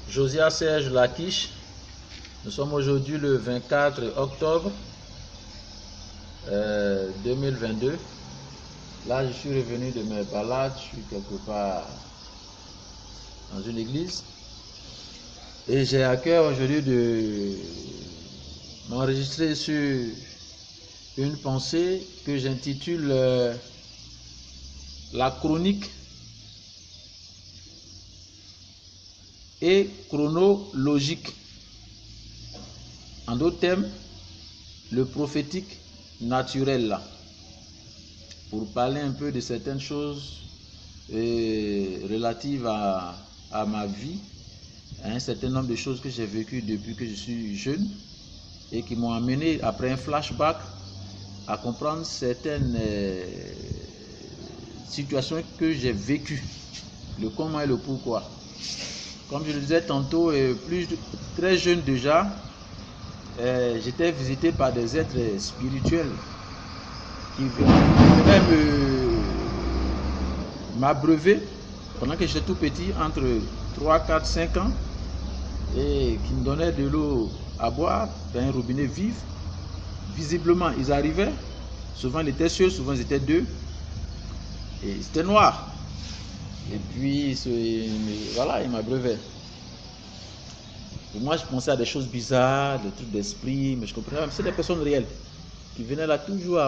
Josiah Serge Laquiche. Nous sommes aujourd'hui le 24 octobre 2022. Là, je suis revenu de mes balades. Je suis quelque part dans une église. Et j'ai à cœur aujourd'hui de m'enregistrer sur une pensée que j'intitule la chronique et chronologique. En d'autres termes, le prophétique naturel là. Pour parler un peu de certaines choses relatives à ma vie, un certain nombre de choses que j'ai vécues depuis que je suis jeune et qui m'ont amené, après un flashback, à comprendre certaines situations que j'ai vécues, le comment et le pourquoi. Comme je le disais tantôt, très jeune déjà, j'étais visité par des êtres spirituels qui venaient m'abreuver pendant que j'étais tout petit, entre 3, 4, 5 ans, et qui me donnaient de l'eau à boire dans un robinet vif. Visiblement, ils arrivaient, souvent ils étaient seuls, souvent ils étaient deux, et c'était noir. Et puis, voilà, ils m'abreuvaient. Moi, je pensais à des choses bizarres, des trucs d'esprit, mais je comprenais pas. C'est des personnes réelles qui venaient là toujours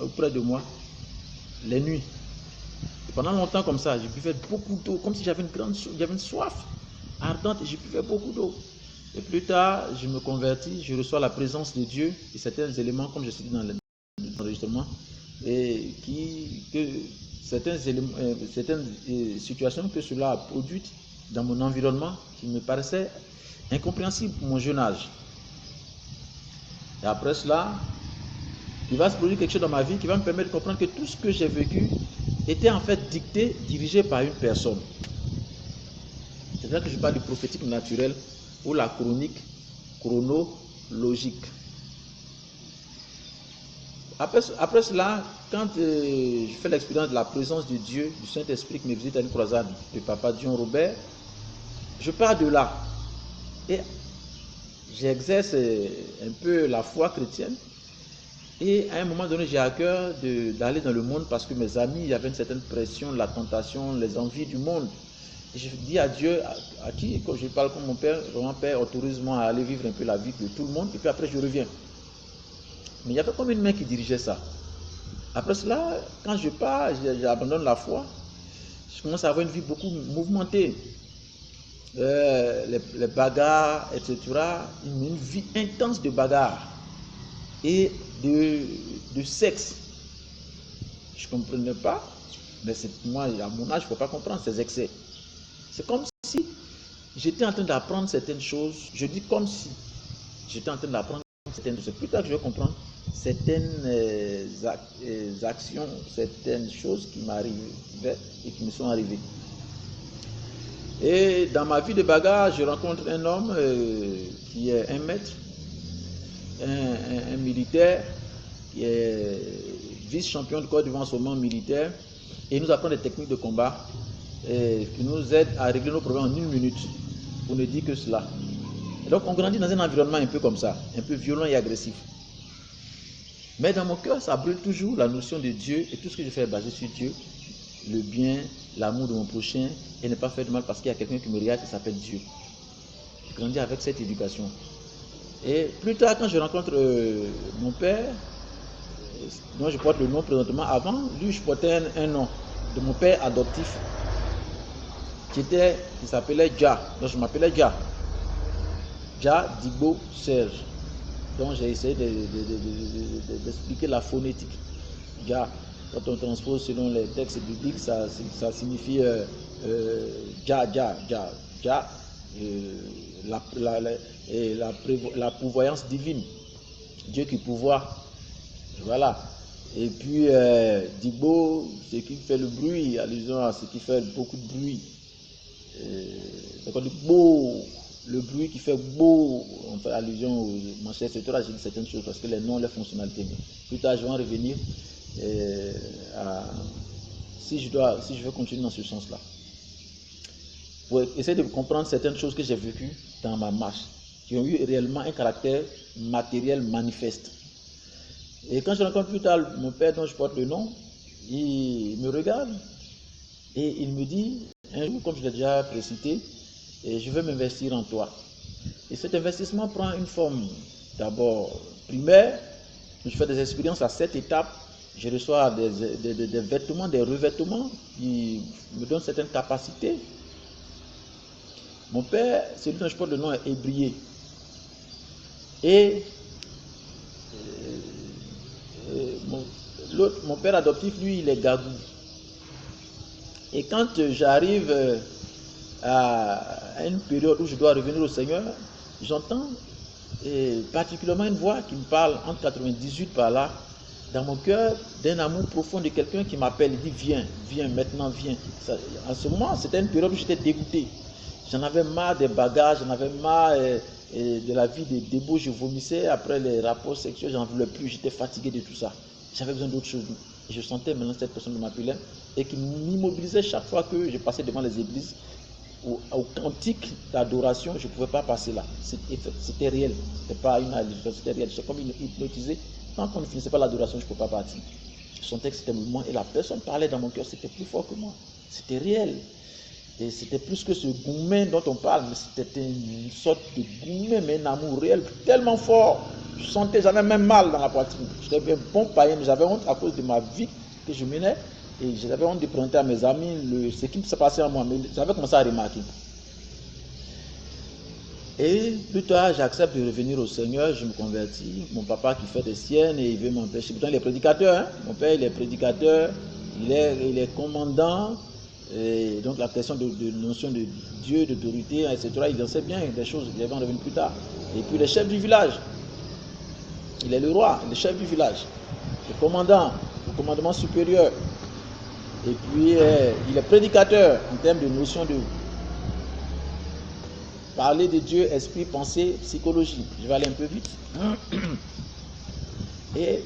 auprès de moi, les nuits. Et pendant longtemps comme ça, je buvais beaucoup d'eau, comme si j'avais une soif ardente, et je buvais beaucoup d'eau. Et plus tard, je me convertis, je reçois la présence de Dieu et certains éléments, comme je suis dit dans l'enregistrement, et certaines situations que cela a produites dans mon environnement qui me paraissaient incompréhensibles pour mon jeune âge. Et après cela, il va se produire quelque chose dans ma vie qui va me permettre de comprendre que tout ce que j'ai vécu était en fait dicté, dirigé par une personne. C'est là que je parle du prophétique naturel ou la chronique chronologique. Après cela, quand je fais l'expérience de la présence de Dieu, du Saint-Esprit qui me visite à une croisade, du Papa Dion Robert, je pars de là et j'exerce un peu la foi chrétienne. Et à un moment donné, j'ai à cœur d'aller dans le monde parce que mes amis avaient une certaine pression, la tentation, les envies du monde. Et je dis à Dieu, à qui, quand je parle comme mon père, autorise-moi à aller vivre un peu la vie de tout le monde et puis après je reviens. Mais il y avait comme une main qui dirigeait ça. Après cela, quand je pars, j'abandonne la foi, je commence à avoir une vie beaucoup mouvementée. Les bagarres, etc. Une vie intense de bagarres et de sexe. Je ne comprenais pas, mais moi, à mon âge, je ne peux pas comprendre ces excès. C'est comme si j'étais en train d'apprendre certaines choses. Je dis comme si j'étais en train d'apprendre certaines choses. C'est plus tard que je vais comprendre certaines actions, certaines choses qui m'arrivaient et qui me sont arrivées. Et dans ma vie de bagarre, je rencontre un homme qui est un maître, un militaire, qui est vice-champion de Côte d'Ivoire en ce moment militaire, et il nous apprend des techniques de combat qui nous aident à régler nos problèmes en 1 minute, pour ne dire que cela. Et donc on grandit dans un environnement un peu comme ça, un peu violent et agressif. Mais dans mon cœur, ça brûle toujours la notion de Dieu, et tout ce que je fais est basé sur Dieu, le bien, l'amour de mon prochain, et ne pas faire de mal parce qu'il y a quelqu'un qui me regarde qui s'appelle Dieu. Je grandis avec cette éducation. Et plus tard, quand je rencontre mon père, dont je porte le nom présentement, avant, lui, je portais un nom de mon père adoptif, qui s'appelait Dja. Donc je m'appelais Dja. Dja Digbo Serge. Donc j'ai essayé d'expliquer la phonétique. Dja, quand on transpose selon les textes bibliques, ça signifie Dja, Dja, Dja, Dja, la pourvoyance divine. Dieu qui pourvoit. Voilà. Et puis Digbo, ce qui fait le bruit, allusion à ce qui fait beaucoup de bruit. Donc on dit beau, le bruit qui fait beau, on fait allusion aux manchettes, etc. J'ai dit certaines choses parce que les noms, les fonctionnalités. Plus tard, je vais en revenir si je veux continuer dans ce sens-là. pour essayer de comprendre certaines choses que j'ai vécues dans ma marche, qui ont eu réellement un caractère matériel manifeste. Et quand je rencontre plus tard mon père dont je porte le nom, il me regarde et il me dit, un jour, comme je l'ai déjà précité, je veux m'investir en toi. Et cet investissement prend une forme d'abord primaire. Je fais des expériences à 7 étapes. Je reçois des vêtements, des revêtements qui me donnent certaines capacités. Mon père, celui dont je porte le nom, est ébrié. Et mon père adoptif, lui, il est gagou. Et quand j'arrive à une période où je dois revenir au Seigneur, j'entends particulièrement une voix qui me parle entre 98 par là, dans mon cœur, d'un amour profond de quelqu'un qui m'appelle, il dit viens, viens, maintenant viens. En ce moment, c'était une période où j'étais dégoûté. J'en avais marre des bagages, j'en avais marre de la vie des débauches, je vomissais après les rapports sexuels, j'en voulais plus, j'étais fatigué de tout ça. J'avais besoin d'autre chose. Et je sentais maintenant cette personne m'appelait et qui m'immobilisait chaque fois que je passais devant les églises. Au cantique d'adoration, je ne pouvais pas passer là. C'était réel. C'était pas une hallucination, c'était réel. J'étais comme hypnotisé. Tant qu'on ne finissait pas l'adoration, je ne pouvais pas partir. Je sentais que c'était le moment et la personne parlait dans mon cœur. C'était plus fort que moi. C'était réel. Et c'était plus que ce goumen dont on parle, mais c'était une sorte de goumen, mais un amour réel tellement fort. Je sentais, j'avais même mal dans la poitrine. J'étais un bon païen, mais j'avais honte à cause de ma vie que je menais. Et j'avais honte de présenter à mes amis ce qui s'est passé à moi, mais j'avais commencé à remarquer. Et plus tard, j'accepte de revenir au Seigneur, je me convertis. Mon papa qui fait des siennes et il veut m'empêcher. Pourtant, il est prédicateur. Hein? Mon père, il est prédicateur, il est commandant. Et donc, la question de notion de Dieu, d'autorité, etc., il en sait bien des choses. Il va en revenir plus tard. Et puis, le chef du village. Il est le roi, le chef du village. Le commandant, le commandement supérieur. Et puis, il est prédicateur en termes de notion de parler de Dieu, esprit, pensée, psychologie. Je vais aller un peu vite. Et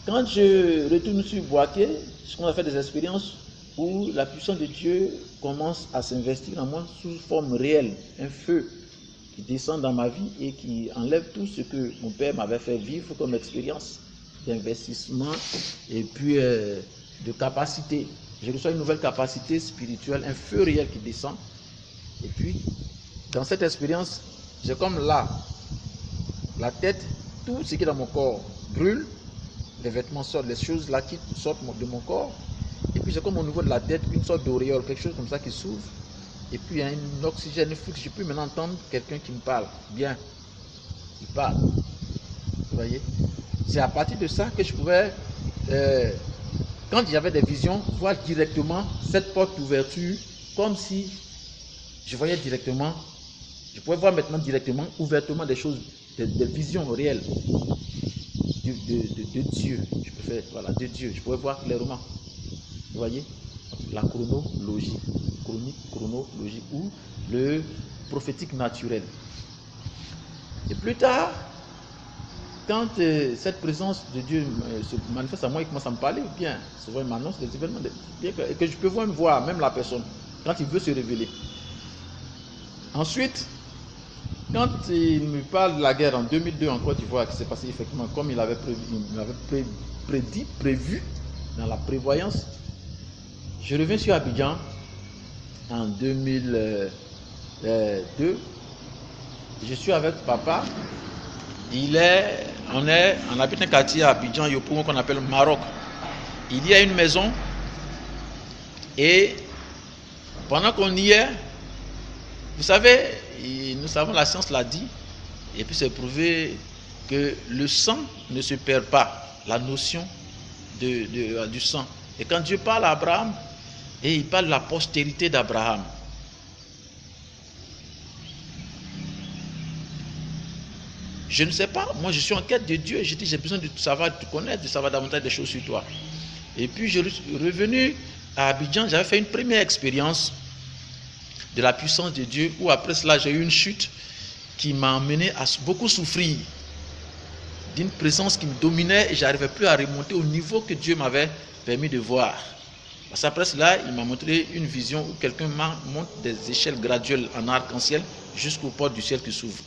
quand je retourne sur Boaké, je commence à faire des expériences où la puissance de Dieu commence à s'investir en moi sous forme réelle. Un feu qui descend dans ma vie et qui enlève tout ce que mon père m'avait fait vivre comme expérience d'investissement et puis de capacité. Je reçois une nouvelle capacité spirituelle, un feu réel qui descend. Et puis, dans cette expérience, j'ai comme là, la tête, tout ce qui est dans mon corps brûle, les vêtements sortent, les choses là qui sortent de mon corps. Et puis, j'ai comme au niveau de la tête une sorte d'auréole, quelque chose comme ça qui s'ouvre. Et puis, il y a un oxygène flux. Je peux maintenant entendre quelqu'un qui me parle. Bien, il parle. Vous voyez? C'est à partir de ça que je pouvais... quand j'avais des visions, voir directement cette porte d'ouverture, comme si je voyais directement, je pouvais voir maintenant directement, ouvertement des choses, des visions réelles de Dieu. Je préfère, voilà, de Dieu. Je pouvais voir clairement. Vous voyez? La chronologie, chronologie ou le prophétique naturel. Et plus tard, quand cette présence de Dieu se manifeste à moi, il commence à me parler, bien, souvent il m'annonce des événements, bien que je peux voir même la personne, quand il veut se révéler. Ensuite, quand il me parle de la guerre en 2002 en Côte d'Ivoire, qui s'est passé effectivement comme il avait prévu, dans la prévoyance, je reviens sur Abidjan en 2002. Je suis avec papa. On habite un quartier à Abidjan, Yopougon, qu'on appelle Maroc. Il y a une maison et pendant qu'on y est, vous savez, nous savons, la science l'a dit, et puis c'est prouvé que le sang ne se perd pas, la notion du sang. Et quand Dieu parle à Abraham, et il parle de la postérité d'Abraham. Je ne sais pas, moi je suis en quête de Dieu, j'ai dit j'ai besoin de savoir, de te connaître, de savoir davantage des choses sur toi. Et puis je suis revenu à Abidjan, j'avais fait une première expérience de la puissance de Dieu, où après cela j'ai eu une chute qui m'a amené à beaucoup souffrir d'une présence qui me dominait et je n'arrivais plus à remonter au niveau que Dieu m'avait permis de voir. Parce qu'après cela, il m'a montré une vision où quelqu'un monte des échelles graduelles en arc-en-ciel jusqu'aux portes du ciel qui s'ouvrent.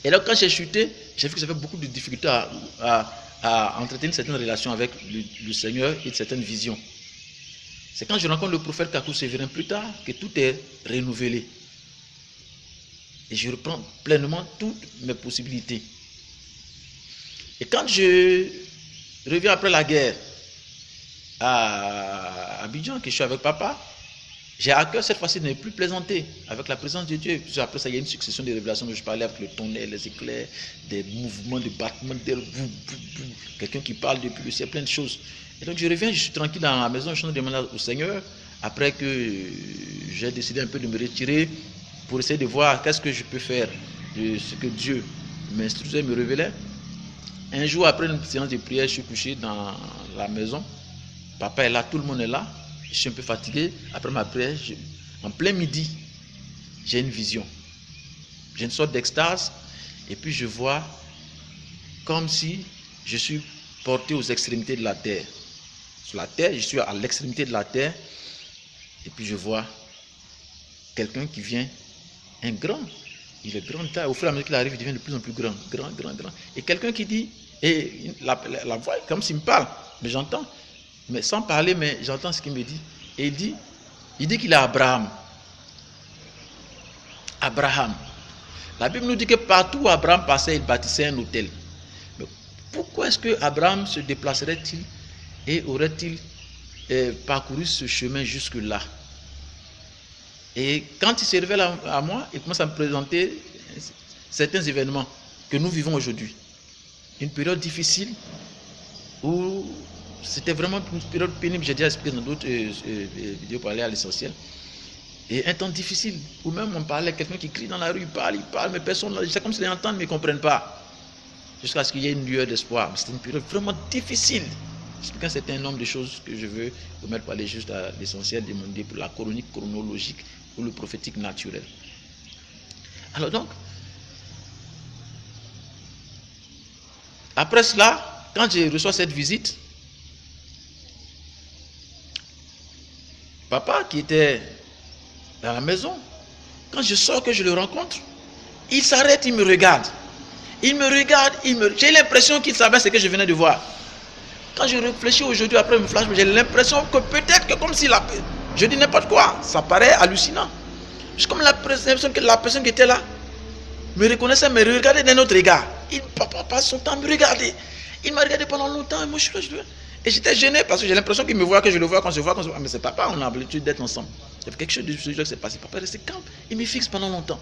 Et là, quand j'ai chuté, j'ai vu que j'avais beaucoup de difficultés à entretenir certaines relations avec le Seigneur et certaines visions. C'est quand je rencontre le prophète Kakou Sévérin plus tard que tout est renouvelé. Et je reprends pleinement toutes mes possibilités. Et quand je reviens après la guerre à Abidjan, que je suis avec papa, j'ai à cœur cette fois-ci de ne plus plaisanter avec la présence de Dieu. Puis après ça, il y a une succession de révélations dont je parlais avec le tonnerre, les éclairs, des mouvements, des battements d'air, quelqu'un qui parle depuis le ciel, plein de choses. Et donc je reviens, je suis tranquille dans la maison, je chante des demande au Seigneur, après que j'ai décidé un peu de me retirer pour essayer de voir qu'est-ce que je peux faire de ce que Dieu m'instruisait, me révélait. Un jour, après une séance de prière, je suis couché dans la maison. Papa est là, tout le monde est là. Je suis un peu fatigué. Après ma prière, en plein midi, j'ai une vision. J'ai une sorte d'extase. Et puis je vois comme si je suis porté aux extrémités de la terre. Sur la terre, je suis à l'extrémité de la terre. Et puis je vois quelqu'un qui vient, un grand. Il est grand. Au fur et à mesure qu'il arrive, il devient de plus en plus grand. Grand. Et quelqu'un qui dit, et la voix, comme s'il me parle, mais j'entends. Mais sans parler, mais j'entends ce qu'il me dit. Et il dit qu'il est Abraham. Abraham. La Bible nous dit que partout où Abraham passait, il bâtissait un autel. Mais pourquoi est-ce que Abraham se déplacerait-il et aurait-il parcouru ce chemin jusque-là? Et quand il se révèle à moi, il commence à me présenter certains événements que nous vivons aujourd'hui. Une période difficile où c'était vraiment une période pénible, j'ai déjà expliqué dans d'autres vidéos pour aller à l'essentiel. Et un temps difficile, où même on parlait, quelqu'un qui crie dans la rue, il parle, mais personne, c'est comme s'ils l'entendent, mais ils ne comprennent pas. Jusqu'à ce qu'il y ait une lueur d'espoir. C'était une période vraiment difficile. J'explique un certain nombre de choses que je veux vous mettre pour aller juste à l'essentiel, demander pour la chronique chronologique ou le prophétique naturel. Alors donc, après cela, quand je reçois cette visite, papa qui était dans la maison, quand je sors que je le rencontre, il s'arrête, il me regarde. J'ai l'impression qu'il savait ce que je venais de voir. Quand je réfléchis aujourd'hui, après me flash, j'ai l'impression que peut-être que comme s'il a... Je dis n'importe quoi, ça paraît hallucinant. C'est comme l'impression que la personne qui était là me reconnaissait, me regardait d'un autre regard. Papa passe son temps à me regarder. Il m'a regardé pendant longtemps et moi je suis là. Et j'étais gêné parce que j'ai l'impression qu'il me voit, que je le vois, quand je vois, mais c'est papa, on a l'habitude d'être ensemble. Il y avait quelque chose de ce genre qui s'est passé. Papa est resté calme, il me fixe pendant longtemps.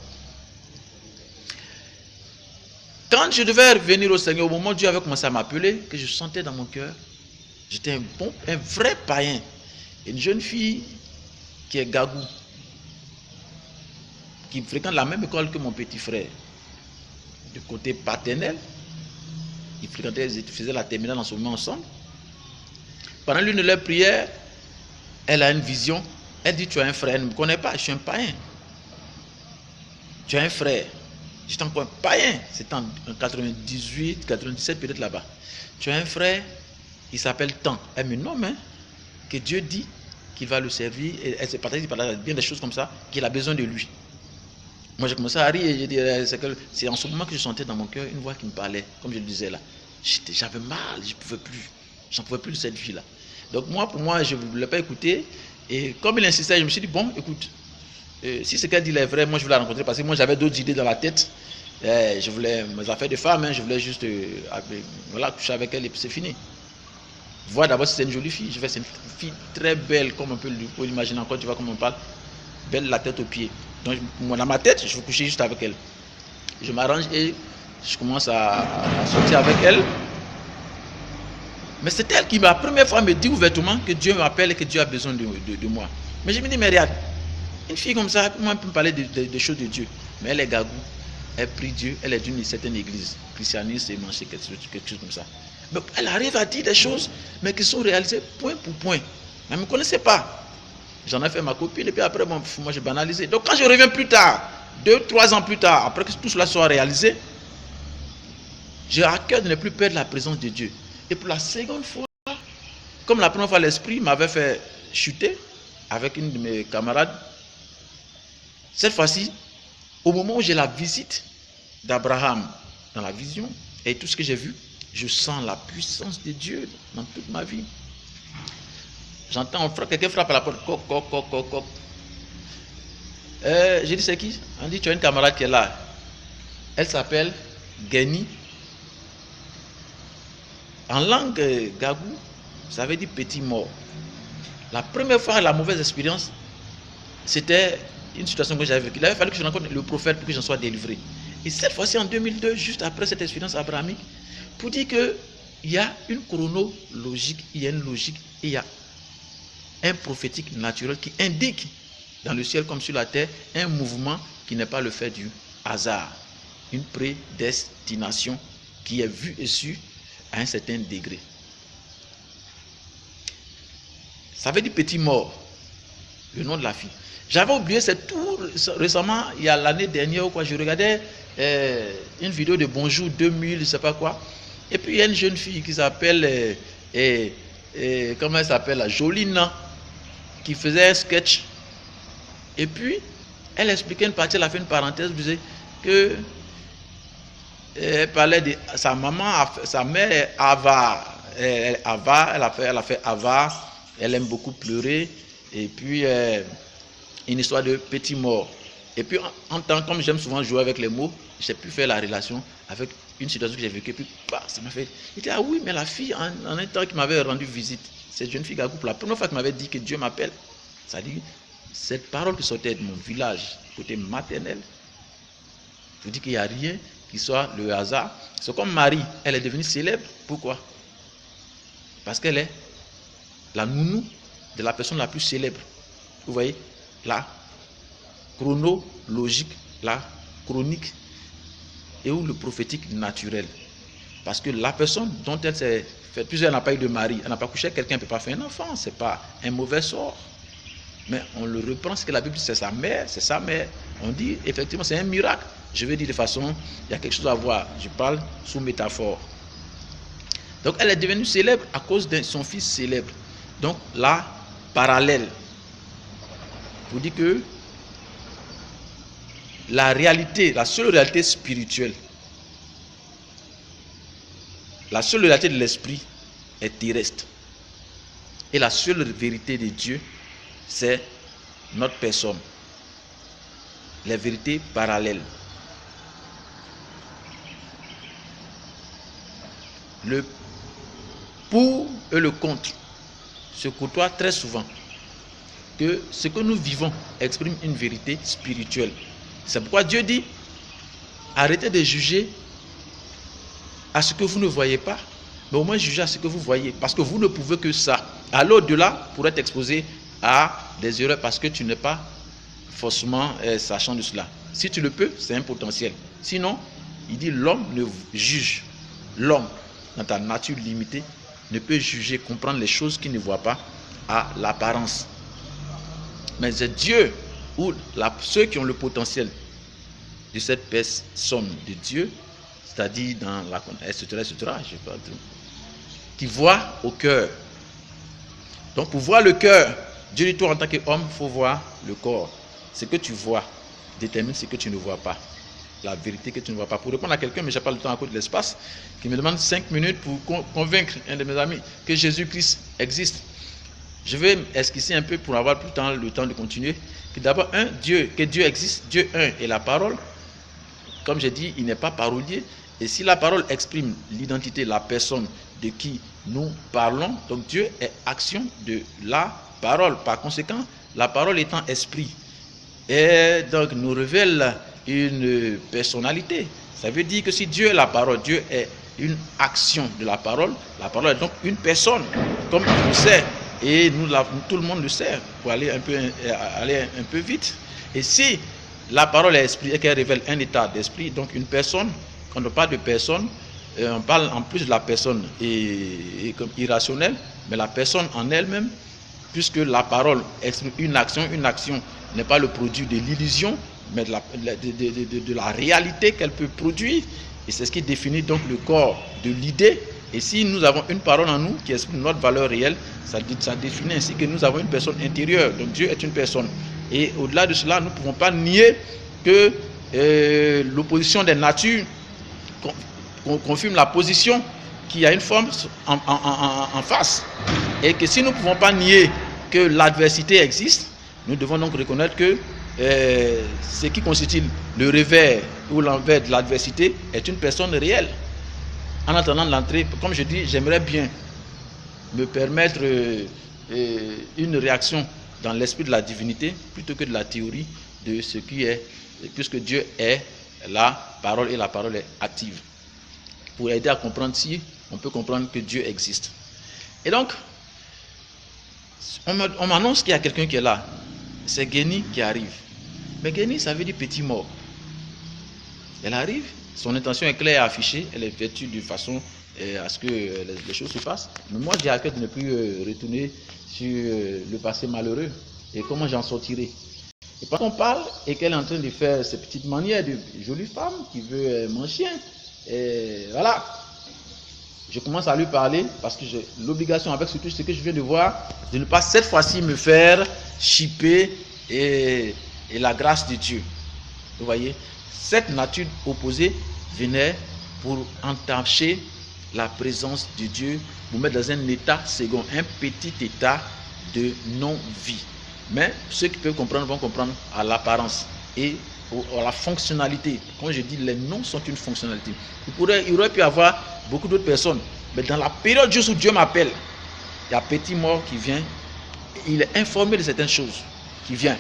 Quand je devais revenir au Seigneur, au moment où Dieu avait commencé à m'appeler, que je sentais dans mon cœur, j'étais un vrai païen. Une jeune fille qui est Gagou, qui fréquente la même école que mon petit frère. Du côté paternel, ils faisaient la terminale en ce moment ensemble. Pendant l'une de leurs prières, elle a une vision. Elle dit, tu as un frère, elle ne me connaît pas, je suis un païen. Tu as un frère. J'étais encore un païen. C'était en 98, 97, peut-être là-bas. Tu as un frère, il s'appelle Tan. Elle me nomme, hein, que Dieu dit qu'il va le servir. Et elle s'est partagée, il parle bien des choses comme ça, qu'il a besoin de lui. Moi, j'ai commencé à rire et j'ai dit, c'est en ce moment que je sentais dans mon cœur une voix qui me parlait, comme je le disais là. J'avais mal, je ne pouvais plus. J'en pouvais plus de cette fille-là. Donc moi, pour moi, je ne voulais pas écouter. Et comme il insistait, je me suis dit, bon, écoute, si ce qu'elle dit est vrai, moi je voulais la rencontrer parce que moi j'avais d'autres idées dans la tête. Je voulais mes affaires de femme, hein, je voulais juste voilà, coucher avec elle et puis c'est fini. Voir d'abord si c'est une jolie fille. Je vais, c'est une fille très belle, comme on peut l'imaginer encore, tu vois comme on parle. Belle la tête aux pieds. Donc moi, dans ma tête, je veux coucher juste avec elle. Je m'arrange et je commence à sortir avec elle. Mais c'est elle qui, la première fois, me dit ouvertement que Dieu m'appelle et que Dieu a besoin de moi. Mais je me dis, mais regarde, une fille comme ça, moi, elle peut me parler des choses de Dieu. Mais elle est Gagou, elle prie Dieu, elle est d'une certaine église, christianiste et manchée, quelque chose comme ça. Mais elle arrive à dire des choses, mais qui sont réalisées point pour point. Elle ne me connaissait pas. J'en ai fait ma copine et puis après, moi, j'ai banalisé. Donc quand je reviens plus tard, 2-3 ans plus tard, après que tout cela soit réalisé, j'ai à cœur de ne plus perdre la présence de Dieu. Et pour la seconde fois, Comme la première fois, l'esprit m'avait fait chuter avec une de mes camarades. Cette fois-ci, au moment où j'ai la visite d'Abraham dans la vision et tout ce que j'ai vu, je sens la puissance de Dieu dans toute ma vie. J'entends quelqu'un frappe à la porte. Coq, coq, coq, coq, coq. J'ai dit, c'est qui? On dit, tu as une camarade qui est là. Elle s'appelle Geni. En langue gagou, ça veut dire petit mort. La première fois, la mauvaise expérience, c'était une situation que j'avais vécue. Il avait fallu que je rencontre le prophète pour que j'en sois délivré. Et cette fois-ci, en 2002, juste après cette expérience abrahamique, pour dire qu'il y a une chronologique, il y a une logique, et il y a un prophétique naturel qui indique dans le ciel comme sur la terre un mouvement qui n'est pas le fait du hasard, une prédestination qui est vue et su à un certain degré. Ça veut dire petit mort, le nom de la fille. J'avais oublié, c'est tout récemment, il y a l'année dernière, je regardais une vidéo de Bonjour 2000, je ne sais pas quoi. Et puis il y a une jeune fille qui s'appelle, comment elle s'appelle, Jolina, qui faisait un sketch. Et puis, elle expliquait une partie, elle a fait une parenthèse, elle disait que elle parlait de sa maman, sa mère est avare. Elle a fait avare, elle aime beaucoup pleurer. Et puis, une histoire de petit mort. Et puis, comme j'aime souvent jouer avec les mots, j'ai pu faire la relation avec une situation que j'ai vécue. Et puis, ça m'a fait. Il dit, ah oui, mais la fille, en un temps qui m'avait rendu visite, cette jeune fille Gagou, pour la première fois qu'elle m'avait dit que Dieu m'appelle, ça dit, cette parole qui sortait de mon village, côté maternel, je vous dis qu'il n'y a rien qui soit le hasard. C'est comme Marie, elle est devenue célèbre. Pourquoi? Parce qu'elle est la nounou de la personne la plus célèbre. Vous voyez, la chronologique, la chronique, et où le prophétique naturel. Parce que la personne dont elle s'est fait, puisqu'elle n'a pas eu de mari, elle n'a pas couché avec quelqu'un, elle ne peut pas faire un enfant, ce n'est pas un mauvais sort. Mais on le reprend, ce que la Bible dit, c'est sa mère, c'est sa mère. On dit, effectivement, c'est un miracle. Je vais dire de façon, il y a quelque chose à voir. Je parle sous métaphore. Donc, elle est devenue célèbre à cause de son fils célèbre. Donc, là, parallèle. Pour dire que la réalité, la seule réalité spirituelle, la seule réalité de l'esprit est terrestre. Et la seule vérité de Dieu, c'est notre personne. Les vérités parallèles. Le pour et le contre se côtoient très souvent. Que ce que nous vivons exprime une vérité spirituelle. C'est pourquoi Dieu dit, arrêtez de juger à ce que vous ne voyez pas, mais au moins jugez à ce que vous voyez, parce que vous ne pouvez que ça. À l'au-delà, pour être exposé à des erreurs, parce que tu n'es pas forcément sachant de cela. Si tu le peux, c'est un potentiel. Sinon, il dit, l'homme ne juge. L'homme, dans ta nature limitée, ne peut juger, comprendre les choses qu'il ne voit pas à l'apparence. Mais c'est Dieu, ou ceux qui ont le potentiel de cette personne de Dieu, c'est-à-dire dans la etc., qui voit au cœur. Donc pour voir le cœur, Dieu dit, toi en tant qu'homme, il faut voir le corps. Ce que tu vois détermine ce que tu ne vois pas. La vérité que tu ne vois pas. Pour répondre à quelqu'un, mais je n'ai pas le temps à cause de l'espace, qui me demande 5 minutes pour convaincre un de mes amis que Jésus-Christ existe. Je vais esquisser un peu pour avoir plus le temps de continuer. Que d'abord, que Dieu existe, Dieu un est la parole. Comme j'ai dit, il n'est pas parolier. Et si la parole exprime l'identité, la personne de qui nous parlons, donc Dieu est action de la parole. Par conséquent, la parole étant esprit, et donc nous révèle une personnalité. Ça veut dire que si Dieu est la parole, Dieu est une action de la parole est donc une personne, comme on le sait, et tout le monde le sait, pour aller un peu vite. Et si la parole est esprit et qu'elle révèle un état d'esprit, donc une personne, quand on parle de personne, on parle en plus de la personne comme irrationnelle, mais la personne en elle-même, puisque la parole exprime une action n'est pas le produit de l'illusion, mais de la réalité qu'elle peut produire. Et c'est ce qui définit donc le corps de l'idée. Et si nous avons une parole en nous qui exprime notre valeur réelle, ça définit ainsi que nous avons une personne intérieure. Donc Dieu est une personne. Et au-delà de cela, nous ne pouvons pas nier que l'opposition des natures confirme la position qui a une forme en face. Et que si nous ne pouvons pas nier que l'adversité existe, nous devons donc reconnaître que ce qui constitue le revers ou l'envers de l'adversité est une personne réelle. En attendant l'entrée, comme je dis, j'aimerais bien me permettre une réaction dans l'esprit de la divinité plutôt que de la théorie de ce qui est, puisque Dieu est la parole et la parole est active. Pour aider à comprendre si on peut comprendre que Dieu existe. Et donc, on m'annonce qu'il y a quelqu'un qui est là. C'est Guéni qui arrive. Mais Guéni, ça veut dire petit mort. Elle arrive, son intention est claire et affichée, elle est vêtue de façon à ce que les choses se passent. Mais moi, j'ai à cœur de ne plus retourner sur le passé malheureux et comment j'en sortirai. Et quand on parle et qu'elle est en train de faire ces petites manières de jolie femme qui veut mon chien, et voilà. Je commence à lui parler parce que j'ai l'obligation, avec surtout ce que je viens de voir, de ne pas cette fois-ci me faire chipper et la grâce de Dieu. Vous voyez, cette nature opposée venait pour entacher la présence de Dieu, pour mettre dans un état second, un petit état de non-vie. Mais ceux qui peuvent comprendre vont comprendre à l'apparence et à la fonctionnalité. Quand je dis les noms sont une fonctionnalité. Il aurait pu y avoir beaucoup d'autres personnes, mais dans la période juste où Dieu m'appelle, il y a petit mort qui vient, il est informé de certaines choses qui viennent.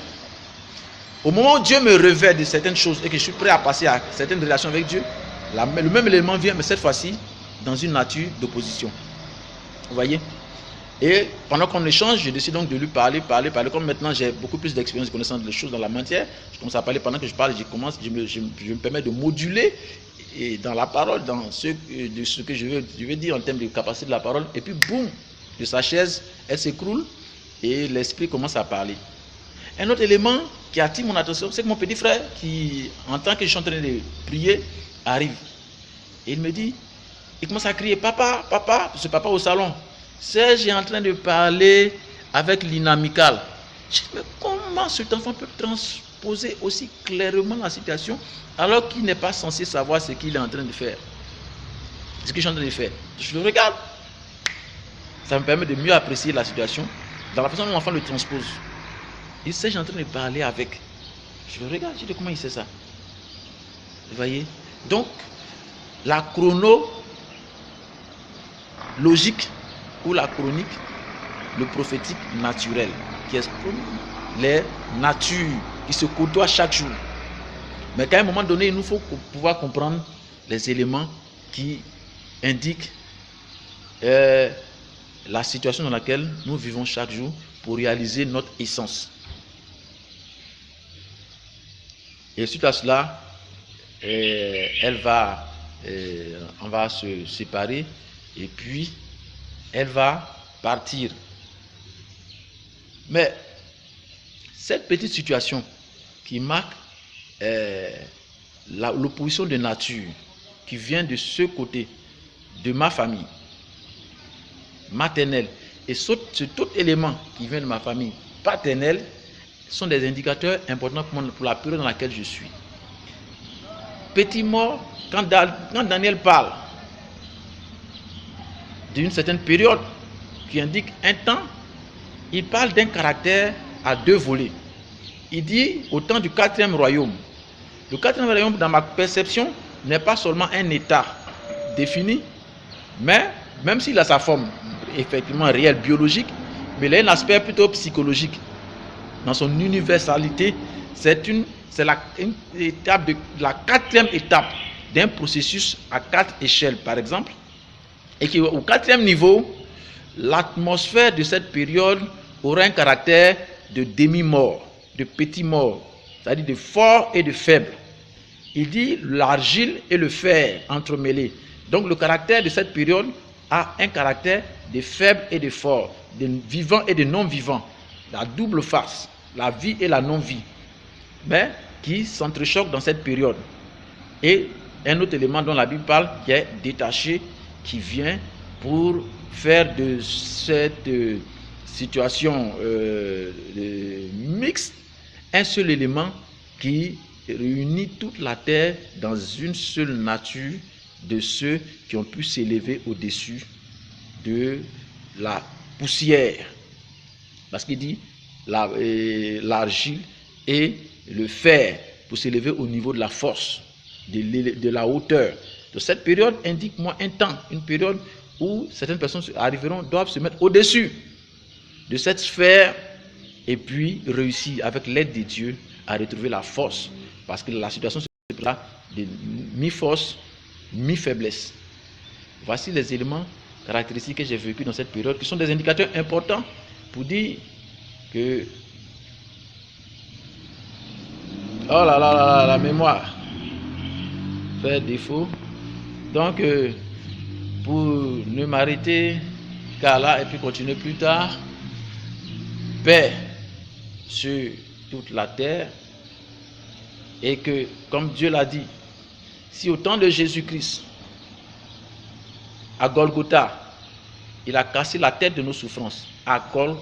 Au moment où Dieu me revêt de certaines choses et que je suis prêt à passer à certaines relations avec Dieu, le même élément vient, mais cette fois-ci dans une nature d'opposition. Vous voyez? Et pendant qu'on échange, je décide donc de lui parler. Comme maintenant j'ai beaucoup plus d'expérience, de connaissance des choses dans la matière, je commence à parler. Pendant que je parle, je me permets de moduler et dans la parole, dans ce que je veux dire en termes de capacité de la parole. Et puis boum, de sa chaise, elle s'écroule et l'esprit commence à parler. Un autre élément qui attire mon attention, c'est que mon petit frère, qui en tant que je suis en train de prier, arrive. Et il me dit, il commence à crier, papa, papa, ce papa au salon. Serge est en train de parler avec l'inamical. Je dis, mais comment cet enfant peut transposer aussi clairement la situation alors qu'il n'est pas censé savoir ce qu'il est en train de faire? Ce que je suis en train de faire. Je le regarde. Ça me permet de mieux apprécier la situation dans la façon dont l'enfant le transpose. Il sait, j'ai en train de parler avec. Je le regarde, je dis, comment il sait ça? Vous voyez? Donc, la chronologique ou la chronique, le prophétique naturel, qui exprime les natures qui se côtoient chaque jour. Mais qu'à un moment donné, il nous faut pouvoir comprendre les éléments qui indiquent la situation dans laquelle nous vivons chaque jour pour réaliser notre essence. Et suite à cela, on va se séparer et puis elle va partir. Mais cette petite situation qui marque l'opposition de nature qui vient de ce côté de ma famille maternelle et cet autre élément qui vient de ma famille paternelle sont des indicateurs importants pour la période dans laquelle je suis. Petit mort, quand Daniel parle d'une certaine période qui indique un temps, il parle d'un caractère à deux volets. Il dit au temps du 4e royaume. Le 4e royaume, dans ma perception, n'est pas seulement un état défini, mais même s'il a sa forme effectivement réelle, biologique, mais il a un aspect plutôt psychologique. Dans son universalité, c'est une étape la 4e étape d'un processus à 4 échelles, par exemple, et qui au 4e niveau, l'atmosphère de cette période aura un caractère de demi-mort, de petit mort, c'est-à-dire de fort et de faible. Il dit l'argile et le fer entremêlés. Donc le caractère de cette période a un caractère de faible et de fort, de vivant et de non-vivant, la double face, la vie et la non-vie, mais qui s'entrechoquent dans cette période. Et un autre élément dont la Bible parle qui est détaché, qui vient pour faire de cette situation mixte un seul élément qui réunit toute la terre dans une seule nature de ceux qui ont pu s'élever au-dessus de la poussière. Parce qu'il dit l'argile et le fer pour s'élever au niveau de la force, de la hauteur. Donc cette période indique moi un temps, une période où certaines personnes doivent se mettre au-dessus de cette sphère et puis réussir avec l'aide de Dieu à retrouver la force. Parce que la situation se fait là de mi-force, mi-faiblesse. Voici les éléments caractéristiques que j'ai vécu dans cette période qui sont des indicateurs importants pour dire que oh là là là, la mémoire fait défaut. Donc pour ne m'arrêter qu'à là et puis continuer plus tard, paix sur toute la terre, et que comme Dieu l'a dit, si au temps de Jésus-Christ à Golgotha il a cassé la tête de nos souffrances, à Golgotha